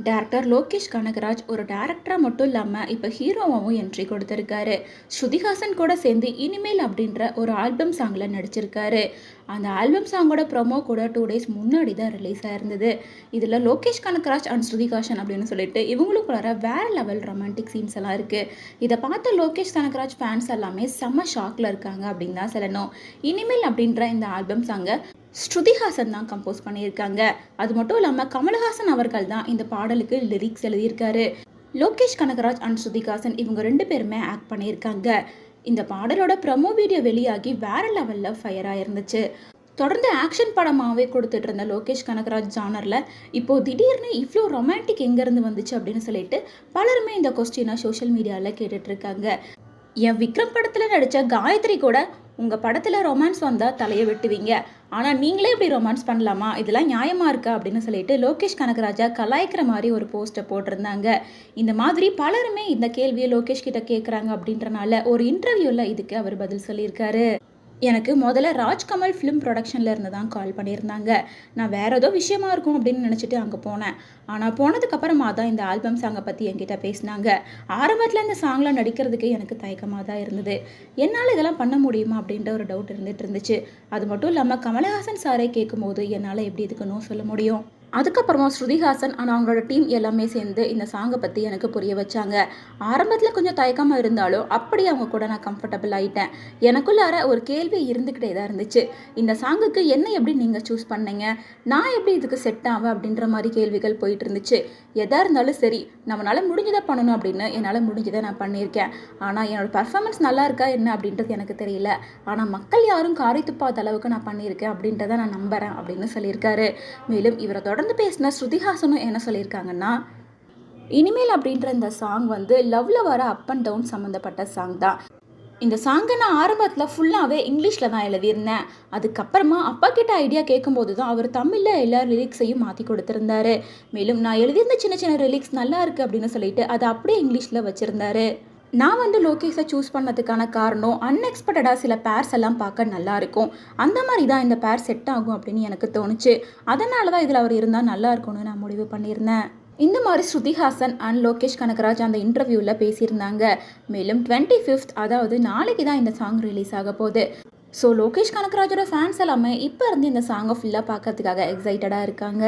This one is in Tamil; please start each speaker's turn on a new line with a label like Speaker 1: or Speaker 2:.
Speaker 1: டைரக்டர் லோகேஷ் கனகராஜ் ஒரு டைரக்டராக மட்டும் இல்லாமல் இப்போ ஹீரோவாகவும் என்ட்ரி கொடுத்துருக்காரு. ஸ்ருதிஹாசன் கூட சேர்ந்து இனிமேல் அப்படின்ற ஒரு ஆல்பம் சாங்கில் நடிச்சிருக்காரு. அந்த ஆல்பம் சாங்கோட ப்ரொமோ கூட 2 days முன்னாடி தான் ரிலீஸ் ஆயிருந்தது. இதில் லோகேஷ் கனகராஜ் அண்ட் ஸ்ருதிஹாசன் அப்படின்னு சொல்லிட்டு இவங்களுக்குள்ளார வேற லெவல் ரொமான்டிக் சீன்ஸ் எல்லாம் இருக்குது. இதை பார்த்த லோகேஷ் கனகராஜ் ஃபேன்ஸ் எல்லாமே செம்ம ஷாக்கில் இருக்காங்க அப்படின்னு தான் சொல்லணும். இனிமேல் அப்படின்ற இந்த ஆல்பம் சாங்கை ஸ்ருதிஹாசன் தான் கம்போஸ் பண்ணியிருக்காங்க. அது மட்டும் இல்லாமல் கமலஹாசன் அவர்கள் தான் இந்த பாடலுக்கு லிரிக்ஸ் எழுதியிருக்காரு. லோகேஷ் கனகராஜ் அண்ட் ஸ்ருதிஹாசன் இவங்க 2 பேருமே ஆக்ட் பண்ணியிருக்காங்க. இந்த பாடலோட ப்ரமோ வீடியோ வெளியாகி வேற லெவலில் ஃபயராக இருந்துச்சு. தொடர்ந்து ஆக்ஷன் படமாகவே கொடுத்துட்டு இருந்த லோகேஷ் கனகராஜ் ஜானரில் இப்போது திடீர்னு இவ்வளோ ரொமான்டிக் எங்கேருந்து வந்துச்சு அப்படின்னு சொல்லிட்டு பலருமே இந்த கொஸ்டினை சோஷியல் மீடியாவில் கேட்டுட்ருக்காங்க. என் விக்ரம் படத்தில் நடித்த காயத்ரி கூட உங்கள் படத்தில் ரொமான்ஸ் வந்தால் தலையை வெட்டுவீங்க, ஆனால் நீங்களே இப்படி ரொமான்ஸ் பண்ணலாமா, இதெல்லாம் நியாயமாக இருக்கா அப்படின்னு சொல்லிட்டு லோகேஷ் கனகராஜா கலாய்க்கிற மாதிரி ஒரு போஸ்ட்டை போட்டிருந்தாங்க. இந்த மாதிரி பலருமே இந்த கேள்வியை லோகேஷ் கிட்ட கேட்குறாங்க அப்படின்றனால ஒரு இன்டர்வியூவில் இதுக்கு அவர் பதில் சொல்லியிருக்காரு. எனக்கு முதல்ல ராஜ்கமல் ஃபிலிம் ப்ரொடக்ஷனில் இருந்து தான் கால் பண்ணியிருந்தாங்க. நான் வேறு ஏதோ விஷயமா இருக்கும் அப்படின்னு நினச்சிட்டு அங்கே போனேன். ஆனால் போனதுக்கப்புறமா தான் இந்த ஆல்பம் சாங்கை பற்றி என்கிட்ட பேசினாங்க. ஆரம்பத்தில் இந்த சாங்கில் நடிக்கிறதுக்கு எனக்கு தயக்கமாக தான் இருந்தது. என்னால் இதெல்லாம் பண்ண முடியுமா அப்படின்ற ஒரு டவுட் இருந்துச்சு. அது மட்டும் இல்லாமல் கமலஹாசன் சாரை கேட்கும்போது என்னால் எப்படி இதுக்கு நோ சொல்ல முடியும். அதுக்கப்புறமா ஸ்ருதிஹாசன் ஆனால் அவங்களோட டீம் எல்லாமே சேர்ந்து இந்த சாங்கை பற்றி எனக்கு புரிய வச்சாங்க. ஆரம்பத்தில் கொஞ்சம் தயக்கமாக இருந்தாலும் அப்படி அவங்க கூட நான் கம்ஃபர்டபுள் ஆகிட்டேன். எனக்குள்ளார ஒரு கேள்வி இருந்துக்கிட்டே தான் இருந்துச்சு. இந்த சாங்குக்கு என்ன எப்படி நீங்கள் சூஸ் பண்ணீங்க, நான் எப்படி இதுக்கு செட் ஆவேன் அப்படின்ற மாதிரி கேள்விகள் போயிட்டு இருந்துச்சு. எதாக இருந்தாலும் சரி, நம்மளால் முடிஞ்சதை பண்ணணும் அப்படின்னு என்னால் முடிஞ்சதை நான் பண்ணியிருக்கேன். ஆனால் என்னோடய பர்ஃபார்மன்ஸ் நல்லா இருக்கா என்ன அப்படின்றது எனக்கு தெரியல. ஆனால் மக்கள் யாரும் காரி துப்பாத அளவுக்கு நான் பண்ணியிருக்கேன் அப்படின்றத நான் நம்புகிறேன் அப்படின்னு சொல்லியிருக்காரு. மேலும் இவரை தொடர்ந்து பேசின ஸ்ருதிஹாசனும் என்ன சொல்லியிருக்காங்கன்னா, இனிமேல் அப்படின்ற இந்த சாங் வந்து லவ்ல வர அப் அண்ட் டவுன் சம்மந்தப்பட்ட சாங் தான். இந்த சாங்கை நான் ஆரம்பத்தில் ஃபுல்லாகவே இங்கிலீஷில் தான் எழுதியிருந்தேன். அதுக்கப்புறமா அப்பா கிட்ட ஐடியா கேட்கும்போது தான் அவர் தமிழில் எல்லா லிரிக்ஸையும் மாற்றி கொடுத்துருந்தாரு. மேலும் நான் எழுதியிருந்த சின்ன சின்ன லிரிக்ஸ் நல்லா இருக்குது அப்படின்னு சொல்லிட்டு அதை அப்படியே இங்கிலீஷில் வச்சுருந்தாரு. நான் வந்து லோகேஷை சூஸ் பண்ணதுக்கான காரணம் அன்எக்ஸ்பெக்டடாக சில பேர்ஸ் எல்லாம் பார்க்க நல்லாயிருக்கும், அந்த மாதிரி தான் இந்த பேர் செட் ஆகும் அப்படின்னு எனக்கு தோணுச்சு. அதனால தான் இதில் அவர் இருந்தால் நல்லா இருக்கும்னு நான் முடிவு பண்ணியிருந்தேன். இந்த மாதிரி ஸ்ருதிஹாசன் அண்ட் லோகேஷ் கனகராஜ் அந்த இன்டர்வியூவில் பேசியிருந்தாங்க. மேலும் 25th அதாவது நாளைக்கு தான் இந்த சாங் ரிலீஸ் ஆக போகுது. ஸோ லோகேஷ் கனகராஜோட ஃபேன்ஸ் எல்லாமே இப்போ இருந்து இந்த சாங்கை ஃபுல்லாக பார்க்கறதுக்காக எக்ஸைட்டடாக இருக்காங்க.